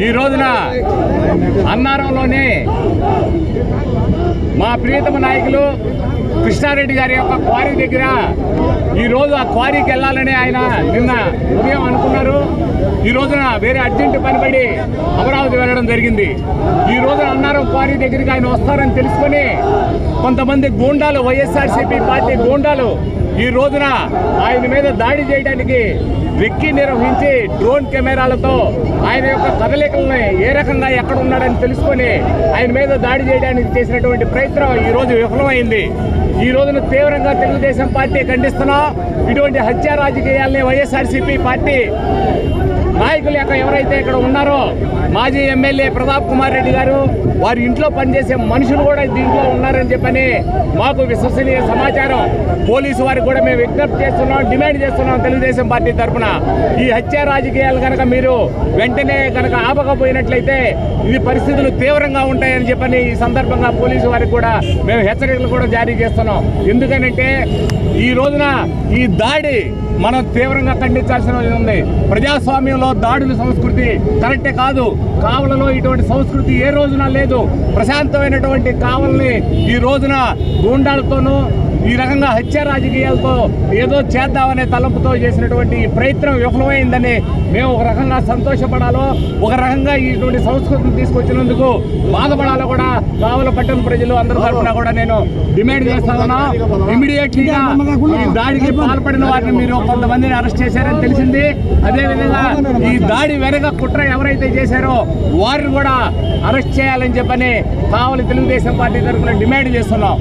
ఈ రోజున అన్నారంలోనే మా ప్రియతమ నాయకులు కృష్ణారెడ్డి గారి యొక్క క్వారీ దగ్గర ఈరోజు ఆ క్వారీకి వెళ్ళాలని ఆయన నిన్న ఉదయం అనుకున్నారు. ఈ రోజున వేరే అర్జెంటు పనిపడి అమరావతి వెళ్ళడం జరిగింది. ఈ రోజున అన్నారం క్వారీ దగ్గరికి ఆయన వస్తారని తెలుసుకొని కొంతమంది గూండాలు, వైఎస్ఆర్సీపీ పార్టీ గూండాలు ఈ రోజున ఆయన మీద దాడి చేయడానికి వెక్కి నిర్వహించి డ్రోన్ కెమెరాలతో ఆయన యొక్క కదలికలను ఏ రకంగా ఎక్కడ ఉన్నాడని తెలుసుకొని ఆయన మీద దాడి చేయడానికి చేసినటువంటి ప్రయత్నం ఈరోజు విఫలమైంది. ఈ రోజున తీవ్రంగా తెలుగుదేశం పార్టీ ఖండిస్తున్నాం. ఇటువంటి హత్యా రాజకీయాల్ని వైఎస్ఆర్సీపీ పార్టీ నాయకులు ఎవరైతే ఇక్కడ ఉన్నారో మాజీ ఎమ్మెల్యే ప్రతాప్ కుమార్ రెడ్డి గారు, వారి ఇంట్లో పనిచేసే మనుషులు కూడా దీంట్లో ఉన్నారని చెప్పని మాకు విశ్వసనీయ సమాచారం. పోలీసు వారికి కూడా మేము విజ్ఞప్తి చేస్తున్నాం, డిమాండ్ చేస్తున్నాం తెలుగుదేశం పార్టీ తరఫున. ఈ హత్యా రాజకీయాలు కనుక మీరు వెంటనే కనుక ఆపకపోయినట్లయితే ఇది పరిస్థితులు తీవ్రంగా ఉంటాయని చెప్పని ఈ సందర్భంగా పోలీసు వారికి కూడా మేము హెచ్చరికలు కూడా జారీ చేస్తున్నాం. ఎందుకనంటే ఈ రోజున ఈ దాడి మనం తీవ్రంగా ఖండించాల్సిన ఉంది. ప్రజాస్వామ్యంలో దాడుల సంస్కృతి కరెక్టే కాదు. కావలలో ఇటువంటి సంస్కృతి ఏ రోజున లేదు. ప్రశాంతమైనటువంటి కావల్ని ఈ రోజున గూండాలతోనూ ఈ రకంగా హత్య రాజకీయాలతో ఏదో చేద్దామనే తలంపుతో చేసినటువంటి ఈ ప్రయత్నం విఫలమైందని మేము ఒక రకంగా సంతోషపడాలో, ఒక రకంగా ఇటువంటి సంస్కృతిని తీసుకొచ్చినందుకు బాధపడాలో కూడా కావల పట్టణ ప్రజలు అందరి తరఫున కూడా నేను డిమాండ్ చేస్తా ఉన్నా. ఇమీడియట్లీగా ఈ దాడికి పాల్పడిన వారిని మీరు కొంతమందిని అరెస్ట్ చేశారని తెలిసింది. అదేవిధంగా ఈ దాడి వెనక కుట్ర ఎవరైతే చేశారో వారిని కూడా అరెస్ట్ చేయాలని చెప్పని కావలి తెలుగుదేశం పార్టీ తరఫున డిమాండ్ చేస్తున్నాం.